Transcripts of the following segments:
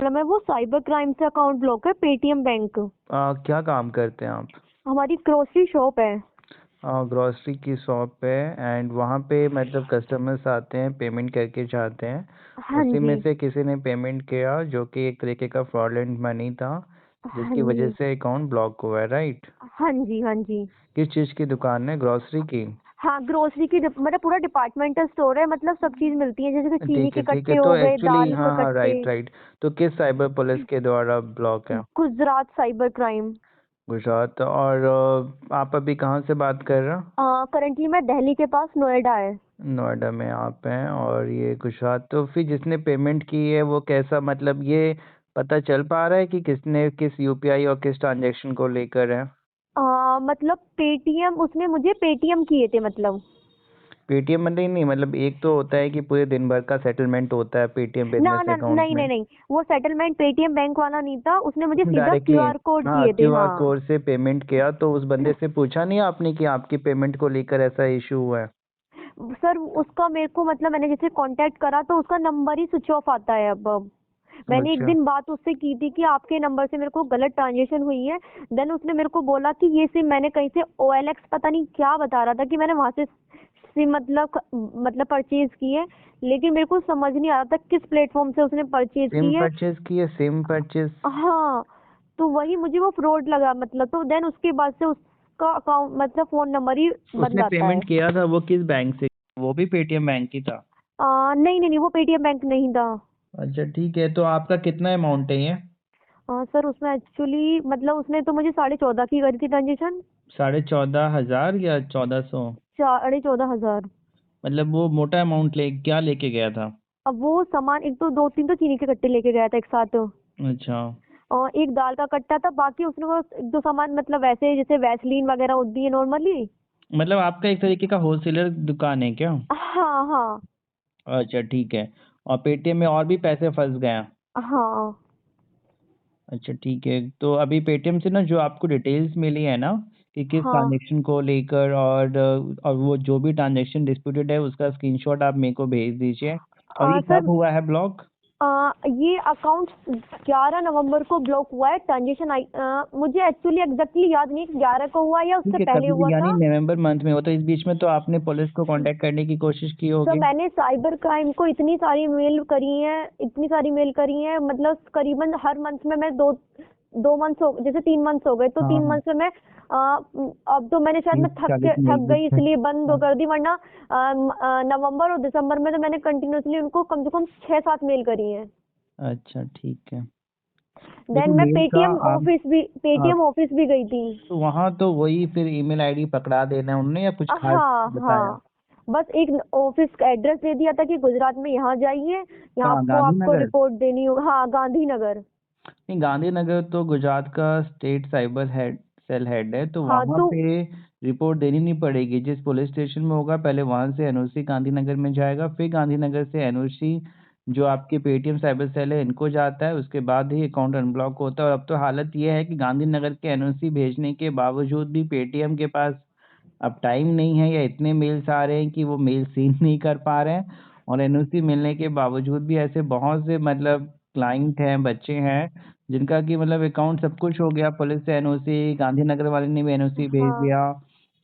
Problem है वो cyber crime से अकाउंट ब्लॉक है पेटीएम बैंक। क्या काम करते हैं आप? हमारी ग्रोसरी शॉप है। ग्रोसरी की शॉप है। एंड वहाँ पे मतलब कस्टमर्स आते हैं, पेमेंट करके जाते हैं। हाँ उसी में जी। से किसी ने पेमेंट किया जो कि एक तरीके का फ्रॉडलेंट मनी था, हाँ जिसकी वजह जी। से अकाउंट ब्लॉक हुआ है, राइट? हाँ जी। हाँ जी। किस चीज़ की दुकान है, ग्रोसरी की? हाँ, ग्रोसरी की मतलब पूरा डिपार्टमेंटल स्टोर है, मतलब सब चीज मिलती है, जैसे कि चीनी ठीक के है, ठीक है। कट्टे तो हो गए, एक्चुअली दाल के हाँ हाँ, कट्टे। Right right. तो किस साइबर पुलिस के द्वारा ब्लॉक है? Gujarat cyber crime. गुजरात। और आप अभी कहाँ से बात कर रहे हैं? करंटली मैं दिल्ली के पास नोएडा है। नोएडा में आप हैं और ये गुजरात। तो फिर जिसने पेमेंट की है वो कैसा, मतलब ये पता चल पा रहा है कि किसने किस यूपीआई और किस ट्रांजैक्शन को लेकर है? मतलब पेटीएम, उसने मुझे पेटीएम किए थे मतलब। पेटीएम में नहीं, मतलब एक तो होता है कि पूरे दिन भर का सेटलमेंट होता है पेटीएम ना बिजनेस ना, अकाउंट नहीं में। नहीं नहीं, वो सेटलमेंट पेटीएम बैंक वाला नहीं था, उसने मुझे उसने सीधा डायरेक्टली, क्यूआर कोड हाँ, किए थे। क्यूआर हाँ। कोड से पेमेंट किया, तो उस बंदे से पूछा नहीं आपने कि आपकी पेमेंट को लेकर ऐसा इशू हुआ है? सर उसका मेरे को मतलब मैंने जैसे कांटेक्ट करा तो उसका नंबर ही स्विच ऑफ आता है अब। मैंने एक अच्छा। दिन बात उससे की थी कि आपके नंबर से मेरे को गलत ट्रांजेक्शन हुई है। देन उसने मेरे को बोला कि ये सिम मैंने कहीं से OLX पता नहीं क्या बता रहा था कि मैंने वहां से सिम मतलब परचेज की है। लेकिन मेरे को समझ नहीं आ रहा था किस प्लेटफॉर्म से उसने परचेज सिम की है। परचेज की है, सिम परचेज? हाँ। तो वही मुझे वो फ्रॉड लगा मतलब, तो देन उसके बाद से उसका अकाउंट मतलब फोन नंबर ही बंद उसने आता है। पेमेंट किया था वो किस बैंक से? वो भी पेटीएम बैंक ही था? नहीं नहीं नहीं, वो पेटीएम बैंक नहीं था। अच्छा ठीक है। तो आपका कितना अमाउंट है ये? सर उसमें एक्चुअली मतलब उसने तो मुझे 14.5 की करी थी ट्रांजेक्शन। 14,500 या 1400? 14.5 हजार। मतलब वो मोटा अमाउंट क्या लेके गया था? अब वो सामान एक तो दो तीन तो चीनी के कट्टे लेके गया था एक साथ। अच्छा। और एक दाल का कट्टा था, बाकी उसने बस एक दो सामान मतलब वैसे जैसे वैसलीन वगैरह होती है नॉर्मली। मतलब आपका एक तरीके का होलसेलर दुकान है क्या? हाँ हाँ। अच्छा ठीक है। और पेटीएम में और भी पैसे फंस गए हैं? हाँ अच्छा ठीक है। तो अभी पेटीएम से ना जो आपको डिटेल्स मिली है ना कि किस हाँ। ट्रांजेक्शन को लेकर, और वो जो भी ट्रांजेक्शन डिस्प्यूटेड है उसका स्क्रीनशॉट आप मेरे को भेज दीजिए। और ये सर कब हुआ है ब्लॉक? ये अकाउंट 11 नवंबर को ब्लॉक हुआ है। ट्रांजेक्शन आई मुझे एक्चुअली एग्जैक्टली याद नहीं 11 को हुआ या उससे ठीक है, पहले कभी भी हुआ यानी था। नवंबर मंथ में होता है। इस बीच में तो आपने पुलिस को कांटेक्ट करने की कोशिश की सर होगी? मैंने साइबर क्राइम को इतनी सारी मेल करी है, इतनी सारी मेल करी है, मतलब करीबन हर मंथ में मैं दो दो मंथ हो जैसे 3 मंथ हो गए, तो हाँ तीन हाँ। मंथ में मैं अब तो मैंने शायद मैं 30-40 थक मेल गई लिखते हैं। इसलिए बंद हाँ। कर दी, वरना नवंबर और दिसंबर में तो मैंने कंटिन्यूअसली उनको कम से कम 6-7 मेल करी है। अच्छा ठीक है। देन देखो मैं मेल का आप पेटीएम ऑफिस भी गई थी। तो वहाँ तो वही फिर ईमेल आईडी पकड़ा देना है उन्होंने, या कुछ खास हाँ बताया? हाँ। बस एक ऑफिस का एड्रेस दे दिया था कि गुजरात में यहाँ जाइए, यहाँ कहाँ, आपको आपको गांधीनगर? रिपोर्ट देनी होगी। हाँ, गांधीनगर। नहीं, गांधीनगर तो गुजरात का state cyber head cell head है, तो हाँ वहाँ तो पे रिपोर्ट देनी नहीं पड़ेगी। जिस पुलिस स्टेशन में होगा पहले वहाँ से एनओसी गांधीनगर में जाएगा, फिर गांधीनगर से एनओसी जो आपके पेटीएम साइबर सेल है इनको जाता है, उसके बाद ही अकाउंट अनब्लॉक होता है। और अब तो हालत ये है कि गांधीनगर के एनओसी भेजने के बावजूद भी पेटीएम के पास अब टाइम नहीं है, या इतने मेल्स आ रहे हैं कि वो मेल सीन नहीं कर पा रहे हैं। और एनओसी मिलने के बावजूद भी ऐसे बहुत से मतलब क्लाइंट हैं, बच्चे हैं, जिनका कि मतलब अकाउंट सब कुछ हो गया, पुलिस से एनओसी, गांधीनगर वाले ने भी एनओसी भेज हाँ, दिया,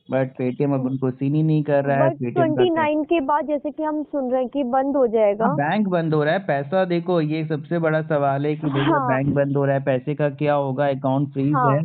बट पेटीएम अब उनको सीन ही नहीं कर रहा है। बट पेटीएम का 29 के बाद जैसे कि हम सुन रहे हैं कि बंद हो हाँ, जाएगा। बैंक बंद हो रहा है। पैसा देखो, ये सबसे बड़ा सवाल है कि भैया हाँ बैंक बंद हो रहा है, पैसे का क्या होगा, अकाउंट फ्रीज है। हाँ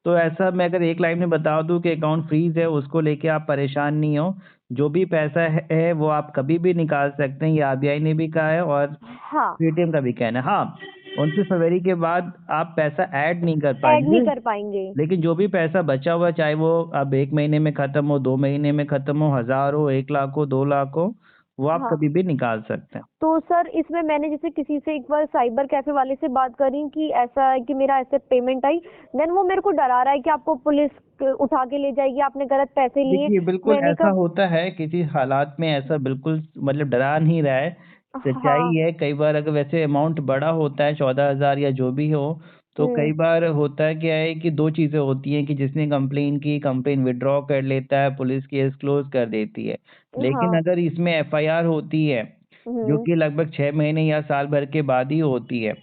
तो ऐसा मैं अगर एक लाइन में बता दूं कि अकाउंट फ्रीज है, उसको लेके आप परेशान नहीं हो। जो भी पैसा है वो आप कभी भी निकाल सकते हैं, ये आरबीआई ने भी कहा है और हाँ। पेटीएम का भी कहना है। हाँ, 29 फरवरी के बाद आप पैसा ऐड नहीं कर ऐड नहीं पाएंगे। कर पाएंगे। लेकिन जो भी पैसा बचा हुआ, चाहे वो अब 1 महीने में खत्म हो, 2 महीने में खत्म हो, 1000 हो, 1 लाख हो, 2 लाख हो, वो आप हाँ। कभी भी निकाल सकते हैं। तो सर इसमें मैंने जैसे किसी से एक बार साइबर कैफे वाले से बात करी कि ऐसा है कि मेरा ऐसे पेमेंट आई। देन वो मेरे को डरा रहा है कि आपको पुलिस उठा के ले जाएगी, आपने गलत पैसे लिए। देखिए बिल्कुल मैंने ऐसा कहा होता है किसी हालात में, ऐसा बिल्कुल मतलब डरा नहीं रहा है। सच्चाई हाँ। है, कई बार अगर वैसे अमाउंट बड़ा होता है 14,000 या जो भी हो, तो हम्म। कई बार होता है क्या है कि दो चीज़ें होती हैं कि जिसने कंप्लेन की, कंप्लेन विड्रॉ कर लेता है, पुलिस केस क्लोज कर देती है। लेकिन हाँ। अगर इसमें एफआईआर होती है जो हम्म। कि लगभग 6 महीने या साल भर के बाद ही होती है,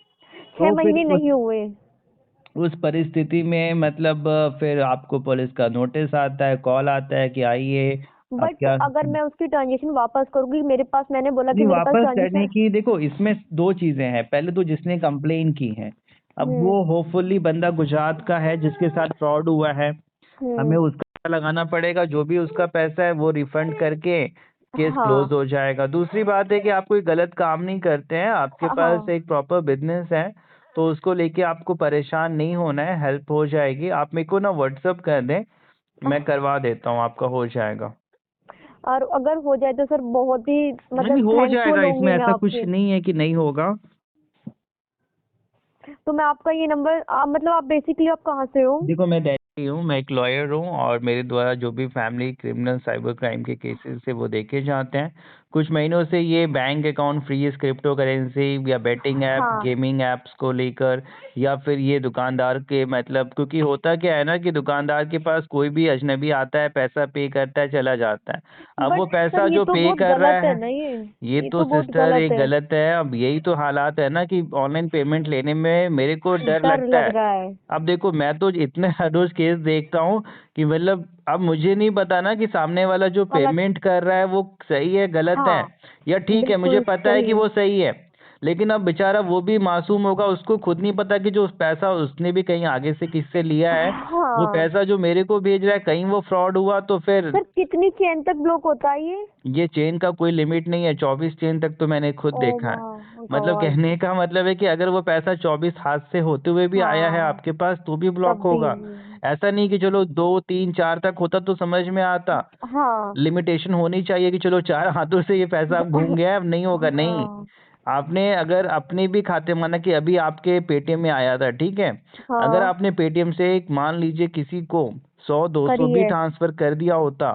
6 तो महीने फिर नहीं हुए। उस परिस्थिति में मतलब फिर आपको पुलिस का नोटिस आता है, कॉल आता है कि आइए अब बट क्या। अगर मैं उसकी ट्रांजेक्शन वापस करूंगी, मेरे पास, मैंने बोला कि नहीं, मेरे पास वापस करने ट्रांजेक्शन। की देखो इसमें 2 चीज़ें हैं। पहले तो जिसने कंप्लेन की है, अब हम्म। वो होपफुली बंदा गुजरात का है जिसके साथ फ्रॉड हुआ है। हमें हम्म। उसका पता लगाना पड़ेगा, जो भी उसका पैसा है वो रिफंड करके केस हाँ। क्लोज हो जाएगा। दूसरी बात है कि आप कोई गलत काम नहीं करते हैं, आपके पास हाँ। एक प्रॉपर बिजनेस है, तो उसको लेके आपको परेशान नहीं होना है, हेल्प हो जाएगी। आप मेरे को ना व्हाट्सअप कर दें, मैं करवा देता हूँ, आपका हो जाएगा। और अगर हो जाए तो सर बहुत ही मतलब नहीं, हो जाएगा, थैंकफुल होंगी इसमें मैं ऐसा कुछ आपकी। नहीं है कि नहीं होगा। तो मैं आपका ये नंबर, मतलब आप बेसिकली आप कहाँ से हो? देखो मैं दिल्ली हूँ, मैं एक लॉयर हूँ और मेरे द्वारा जो भी फैमिली क्रिमिनल साइबर क्राइम के केसेस है वो देखे जाते हैं। कुछ महीनों से ये bank account freeze, crypto currency या बेटिंग ऐप, हाँ। गेमिंग ऐप्स को लेकर, या फिर ये दुकानदार के मतलब, क्योंकि होता क्या है ना कि दुकानदार के पास कोई भी अजनबी आता है, पैसा पे करता है, चला जाता है। अब वो बट सर पैसा ये जो तो पे बहुत कर रहा गलत है है, ना ये ये तो तो बहुत सिस्टर गलत एक है। गलत है। अब यही तो हालात है ना कि ऑनलाइन पेमेंट लेने में मेरे को डर डर लगता लग है। रहा है। अब देखो मैं तो इतने हर रोज केस देखता हूँ कि मतलब अब मुझे नहीं पता ना कि सामने वाला जो गलत। पेमेंट कर रहा है वो सही है गलत है, हाँ। या ठीक है मुझे बिल्कुल पता है कि सही। वो सही है, लेकिन अब बेचारा वो भी मासूम होगा, उसको खुद नहीं पता कि जो उस पैसा उसने भी कहीं आगे से किससे लिया है, वो हाँ। पैसा जो मेरे को भेज रहा है कहीं वो फ्रॉड हुआ तो फिर। सर कितनी चेन तक ब्लॉक होता है ये? ये चेन का कोई लिमिट नहीं है, 24 चेन तक तो मैंने खुद ओ देखा है। माय मतलब गॉड। कहने का मतलब है कि अगर वो पैसा 24 हाथ से होते हुए भी आया है हाँ। आपके पास तो भी ब्लॉक तब भी। होगा। ऐसा नहीं कि चलो 2 3 4 तक होता तो समझ में आता, हाँ। लिमिटेशन होनी चाहिए कि चलो 4 हाथों से ये पैसा अब घूम गया है, अब नहीं होगा, नहीं। हाँ। आपने अगर अपने भी खाते, माना कि अभी आपके पेटीएम में आया था, ठीक है, अगर हाँ। आपने पेटीएम से मान लीजिए किसी को 100 200 भी करिए। ट्रांसफर कर दिया होता,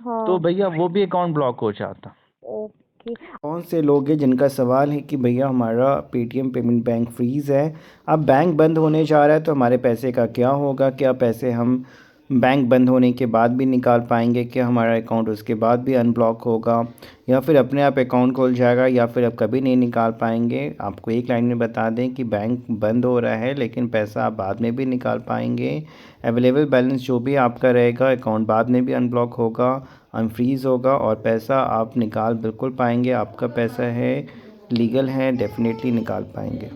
तो हाँ। भैया वो भी अकाउंट ब्लॉक हो जाता। ओके। कौन से लोग हैं जिनका सवाल है कि भैया हमारा पेटीएम पेमेंट बैंक फ्रीज़ है, अब बैंक बंद होने जा रहा है तो हमारे पैसे का क्या होगा, क्या पैसे हम बैंक बंद होने के बाद भी निकाल पाएंगे, क्या हमारा अकाउंट उसके बाद भी अनब्लॉक होगा, या फिर अपने आप अकाउंट खुल जाएगा, या फिर अब कभी नहीं निकाल पाएंगे। आपको एक लाइन में बता दें कि बैंक बंद हो रहा है लेकिन पैसा आप बाद में भी निकाल पाएंगे। अवेलेबल बैलेंस जो भी आपका रहेगा, अकाउंट बाद में भी अनब्लॉक होगा, अनफ्रीज़ होगा और पैसा आप निकाल बिल्कुल पाएंगे। आपका पैसा है, लीगल है, डेफिनेटली निकाल पाएंगे।